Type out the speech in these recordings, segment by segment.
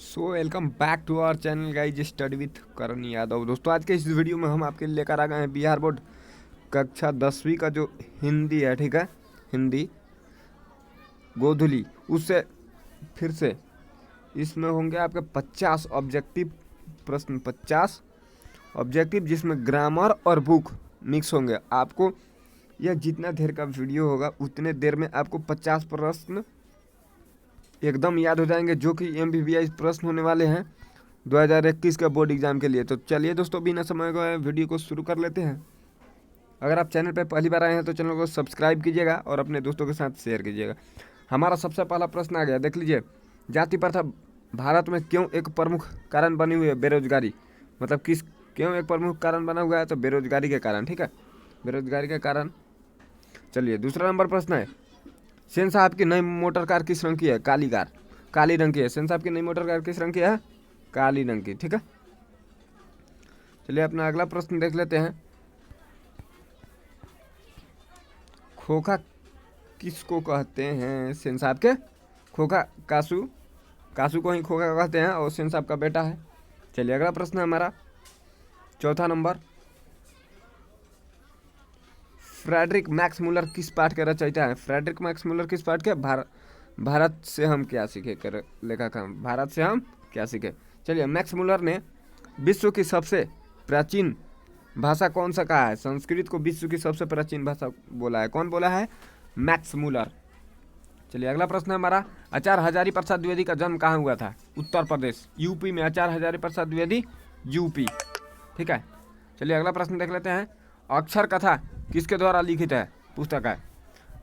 So welcome back to our channel guys study with Karan Yadav. दोस्तों आज के इस वीडियो में हम आपके लिए लेकर आ गए हैं बिहार बोर्ड कक्षा 10वीं का जो हिंदी है, ठीक है, हिंदी गोधुली, उससे फिर से इसमें होंगे आपके 50 ऑब्जेक्टिव प्रश्न, 50 ऑब्जेक्टिव जिसमें ग्रामर और बुक मिक्स होंगे। आपको यह जितना देर का वीडियो होगा उतने देर में आपको 50 प्रश्न एकदम याद हो जाएंगे, जो कि MBBS प्रश्न होने वाले हैं 2021 के बोर्ड एग्जाम के लिए। तो चलिए दोस्तों बिना समय गए वीडियो को शुरू कर लेते हैं। अगर आप चैनल पर पहली बार आए हैं तो चैनल को सब्सक्राइब कीजिएगा और अपने दोस्तों के साथ शेयर कीजिएगा। हमारा सबसे पहला प्रश्न आ गया, देख लीजिए। जाति प्रथा भारत में क्यों एक प्रमुख कारण बनी हुई है? बेरोजगारी, मतलब किस क्यों एक प्रमुख कारण बना हुआ है? तो बेरोजगारी के कारण, ठीक है, बेरोजगारी के कारण। चलिए दूसरा नंबर प्रश्न है, सेन साहब की नई मोटर कार किस रंग की है? काली कार, काली रंग की है। सेन साहब की नई मोटर कार किस रंग की है? काली रंग की, ठीक है। चलिए अपना अगला प्रश्न देख लेते हैं। खोखा किसको कहते हैं? सेन साहब के खोखा कासू, कासू को ही खोखा कहते हैं और सेन साहब का बेटा है। चलिए अगला प्रश्न है हमारा चौथा नंबर, फ्रेडरिक मैक्स मुलर किस पाठ के रचयिता है? फ्रेडरिक मैक्स मुलर किस पाठ के? भारत से हम क्या सीखे कर लेखक हैं, भारत से हम क्या सीखे। चलिए, मैक्स मुलर ने विश्व की सबसे प्राचीन भाषा कौन सा कहा है? संस्कृत को विश्व की सबसे प्राचीन भाषा बोला है। कौन बोला है? Max Muller. चलिए अगला प्रश्न है हमारा, आचार्य हजारी प्रसाद द्विवेदी का जन्म कहाँ हुआ था? उत्तर प्रदेश, यूपी में। आचार्य हजारी प्रसाद द्विवेदी यूपी, ठीक है। चलिए अगला प्रश्न देख लेते हैं, अक्षर कथा किसके द्वारा लिखित है? पुस्तक है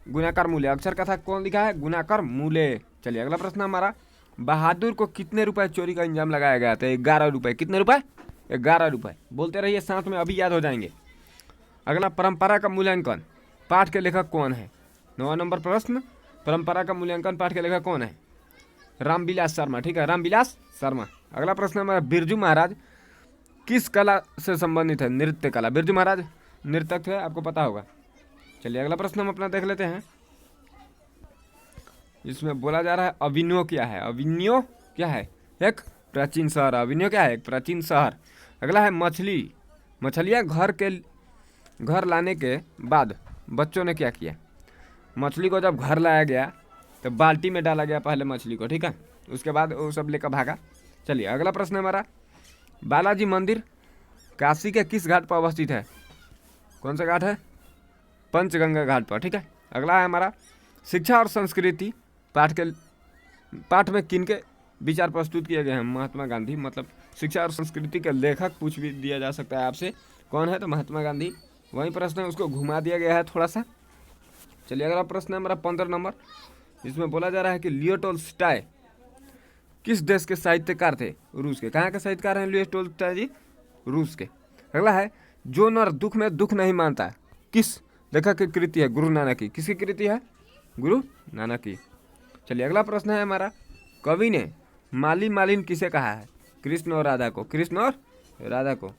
गुणाकर मूले। अक्षर कथा कौन लिखा है? गुणाकर मूले। चलिए अगला प्रश्न हमारा, बहादुर को कितने रुपए चोरी का इंजाम लगाया गया था? 11 रुपए। कितने रुपए? 11 रुपए। बोलते रहिए साथ में, अभी याद हो जाएंगे। अगला, परंपरा का मूल्यांकन पाठ के लेखक कौन है? 9वां नंबर प्रश्न, परंपरा का मूल्यांकन पाठ के लेखक कौन है? रामविलास शर्मा, ठीक है, रामविलास शर्मा। अगला प्रश्न हमारा, बिरजू महाराज किस कला से संबंधित है? नृत्य कला। बिरजू महाराज नृतक थे, आपको पता होगा। चलिए अगला प्रश्न हम अपना देख लेते हैं। इसमें बोला जा रहा है अभिनव क्या है? अभिनव क्या है? एक प्राचीन शहर। अभिनव क्या है? एक प्राचीन शहर। अगला है मछली, मछलियाँ घर लाने के बाद बच्चों ने क्या किया? मछली को जब घर लाया गया तो बाल्टी में डाला गया पहले मछली को, ठीक है, उसके बाद वो सब लेकर भागा। चलिए अगला प्रश्न हमारा, बालाजी मंदिर काशी के किस घाट पर अवस्थित है? कौन सा घाट है? पंचगंगा घाट पर, ठीक है। अगला है हमारा, शिक्षा और संस्कृति पाठ में किन के विचार प्रस्तुत किए गए हैं? महात्मा गांधी। मतलब शिक्षा और संस्कृति के लेखक पूछ भी दिया जा सकता है आपसे, कौन है? तो महात्मा गांधी। वही प्रश्न है, उसको घुमा दिया गया है थोड़ा सा। चलिए अगला प्रश्न है हमारा 15 नंबर, इसमें बोला जा रहा है कि लियो टोल्स्टॉय किस देश के साहित्यकार थे? रूस के। कहाँ के साहित्यकार हैं लियो टोल्स्टॉय जी? रूस के। अगला है, जो नर दुख में दुख नहीं मानता किस लेखक की कृति है? गुरु नानक की। किसकी कृति है? गुरु नानक की। चलिए अगला प्रश्न है हमारा, कवि ने माली मालिन किसे कहा है? कृष्ण और राधा को। कृष्ण और राधा को।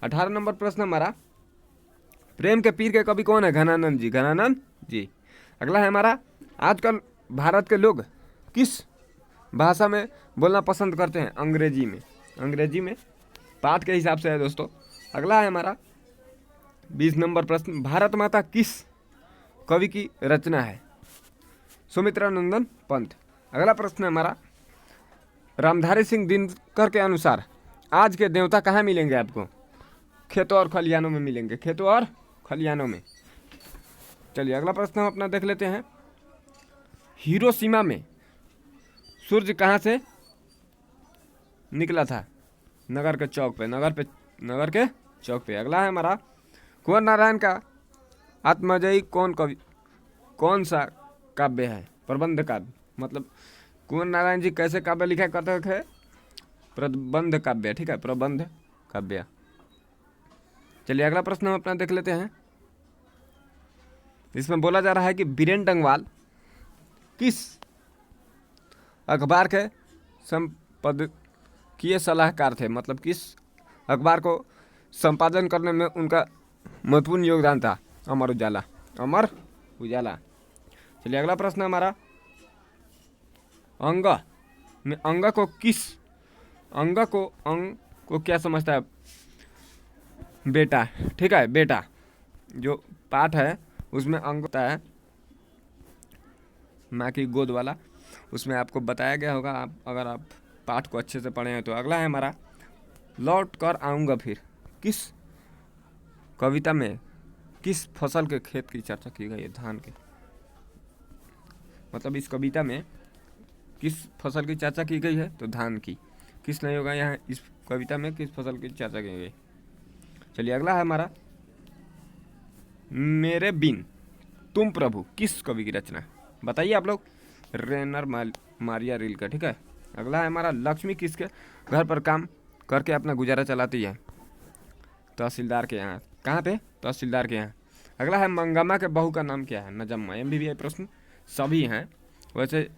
18 नंबर प्रश्न हमारा, प्रेम के पीर के कवि कौन है? घनानंद जी। घनानंद जी। अगला है हमारा, आजकल भारत के लोग किस भाषा में बोलना पसंद करते हैं? अंग्रेजी में। अंग्रेजी में पाठ के हिसाब से है दोस्तों। अगला है हमारा 20 नंबर प्रश्न, भारत माता किस कवि की रचना है? सुमित्रा नंदन पंत। अगला प्रश्न है हमारा, रामधारी सिंह दिनकर के अनुसार आज के देवता कहाँ मिलेंगे आपको? खेतों और खलिहानों में मिलेंगे। खेतों और खलिहानों में। चलिए अगला प्रश्न हम अपना देख लेते हैं, हिरोशिमा में सूर्य कहाँ से निकला था? नगर के चौक पे। नगर के चौक पे। अगला है हमारा, कुंवर नारायण का आत्मजयी कौन सा काव्य है? प्रबंध काव्य। मतलब कुंवर नारायण जी कैसे काव्य लिखा करते थे? प्रबंध काव्य, ठीक है, प्रबंध काव्य। चलिए अगला प्रश्न हम अपना देख लेते हैं, इसमें बोला जा रहा है कि बीरेन डंगवाल किस अखबार के संपादकीय सलाहकार थे? मतलब किस अखबार को संपादन करने में उनका महत्वपूर्ण योगदान था? अमर उजाला। अमर उजाला। चलिए अगला प्रश्न हमारा, अंग को किस अंग को क्या समझता है? बेटा, ठीक है, बेटा। जो पाठ है उसमें अंग होता है माँ की गोद वाला, उसमें आपको बताया गया होगा, आप अगर आप पाठ को अच्छे से पढ़े हैं तो। अगला है हमारा लौट कर आऊँगा फिर। किस कविता में किस फसल के खेत की चर्चा की गई है? धान के। मतलब इस कविता में किस फसल की चर्चा की गई है? तो धान की। किस नहीं होगा यहाँ इस कविता में किस फसल की चर्चा की गई? चलिए अगला है हमारा मेरे बिन तुम प्रभु किस कवि की रचना है? बताइए आप लोग। रेनर मारिया रिल्के, ठीक है। अगला है हमारा लक्ष्मी किसके घर पर काम करके अपना गुजारा चलाती है? तहसीलदार के यहाँ। कहाँ पे? तहसीलदार के यहाँ। अगला है मंगम्मा के बहू का नाम क्या है? नजम्मा। MBBI प्रश्न सभी हैं, वैसे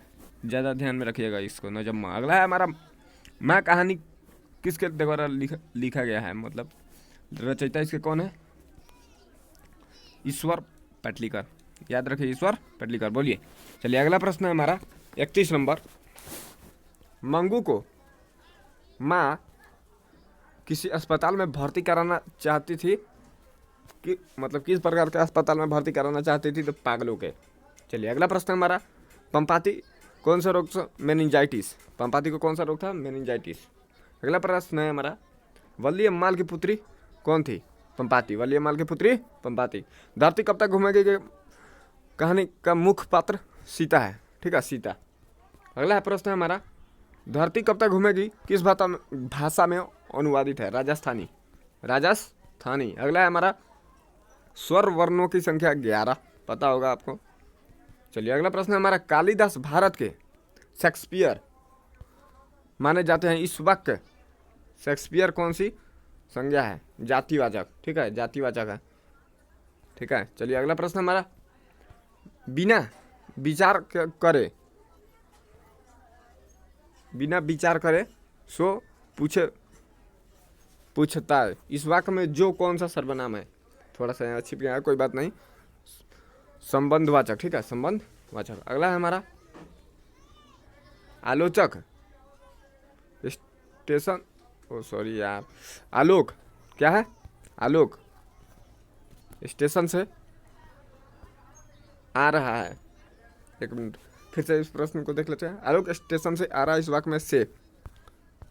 ज़्यादा ध्यान में रखिएगा इसको, नजम्मा। अगला है हमारा माँ कहानी किसके द्वारा लिखा गया है? मतलब रचयिता इसके कौन है? ईश्वर पेटलीकर। याद रखिए, ईश्वर पेटलीकर। बोलिए। चलिए अगला प्रश्न है हमारा 31 नंबर। मंगू को माँ किसी अस्पताल में भर्ती कराना चाहती थी कि मतलब किस प्रकार के अस्पताल में भर्ती कराना चाहती थी? तो पागलों के। चलिए अगला प्रश्न हमारा पंपाती कौन सा रोग था? मेनिंजाइटिस। पंपाती को कौन सा रोग था? मेनिंजाइटिस। अगला प्रश्न है हमारा वल्ली अम्माल की पुत्री कौन थी? पंपाती। वल्ली अम्माल की पुत्री पंपाती। धरती कब तक घूमेगी के कहानी का मुख्य पात्र सीता है, ठीक है, सीता। अगला है प्रश्न है हमारा धरती कब तक घूमेगी किस भाषा में अनुवादित है? राजस्थानी। राजस्थानी। अगला है हमारा स्वर वर्णों की संख्या 11, पता होगा आपको। चलिए अगला प्रश्न है हमारा कालिदास भारत के शेक्सपियर माने जाते हैं। इस वाक्य शेक्सपियर कौन सी संज्ञा है? जातिवाचक, ठीक है, जातिवाचक है, ठीक है। चलिए अगला प्रश्न हमारा बिना विचार करे सो पूछता है। इस वाक्य में जो कौन सा सर्वनाम है? थोड़ा सा यहाँ छिप गया है, कोई बात नहीं। संबंधवाचक, ठीक है, संबंधवाचक। अगला है हमारा आलोचक स्टेशन सॉरी यार आलोक क्या है? आलोक स्टेशन से आ रहा है। एक मिनट फिर से इस प्रश्न को देख लेते हैं। आलोक स्टेशन से आ रहा है, इस वाक्य में से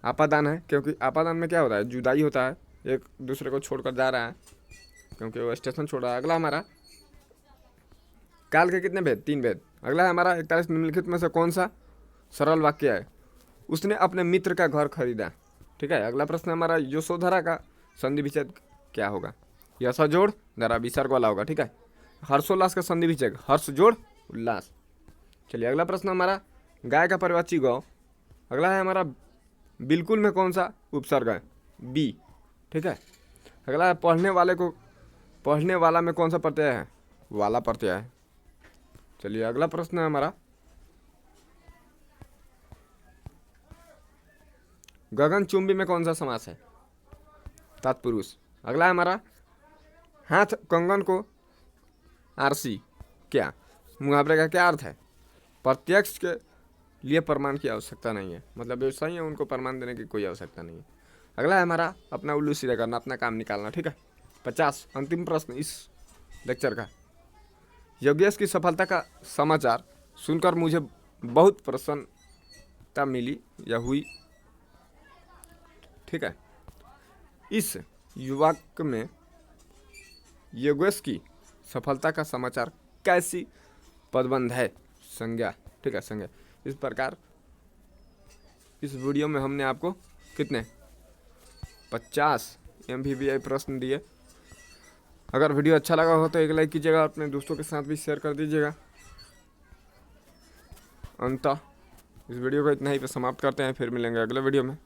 आपादान है, क्योंकि आपादान में क्या होता है? जुदाई होता है, एक दूसरे को छोड़कर जा रहा है, क्योंकि वो स्टेशन छोड़ रहा है। अगला हमारा काल के कितने भेद? 3 भेद। अगला है हमारा 41 निम्नलिखित में से कौन सा सरल वाक्य है? उसने अपने मित्र का घर खरीदा, ठीक है। अगला प्रश्न हमारा यशोधरा का संधि विच्छेद क्या होगा? यश जोड़ धरा विसर्ग वाला होगा, ठीक है। हर्षोल्लास का संधि विच्छेद हर्ष जोड़ उल्लास। चलिए अगला प्रश्न हमारा गाय का परिवाची गौ। अगला है हमारा बिल्कुल में कौन सा उपसर्ग है? बी, ठीक है। अगला है पढ़ने वाला में कौन सा प्रत्यय है? वाला प्रत्यय है। चलिए अगला प्रश्न है हमारा गगनचुंबी में कौन सा समास है? तत्पुरुष। अगला है हमारा हाथ कंगन को आरसी क्या मुहावरे का क्या अर्थ है? प्रत्यक्ष के लिए प्रमाण की आवश्यकता नहीं है, मतलब व्यवसायी है उनको प्रमाण देने की कोई आवश्यकता नहीं है। अगला है हमारा अपना उल्लू सीधा करना, अपना काम निकालना, ठीक है। 50 अंतिम प्रश्न इस लेक्चर का। योगेश की सफलता का समाचार सुनकर मुझे बहुत प्रसन्नता मिली या हुई, ठीक है। इस युवक में योगेश की सफलता का समाचार कैसी पदबंध है? संज्ञा, ठीक है, संज्ञा। इस प्रकार इस वीडियो में हमने आपको कितने 50 MBBI प्रश्न दिए। अगर वीडियो अच्छा लगा हो तो एक लाइक कीजिएगा, अपने दोस्तों के साथ भी शेयर कर दीजिएगा। अंततः इस वीडियो को इतना ही पे समाप्त करते हैं, फिर मिलेंगे अगले वीडियो में।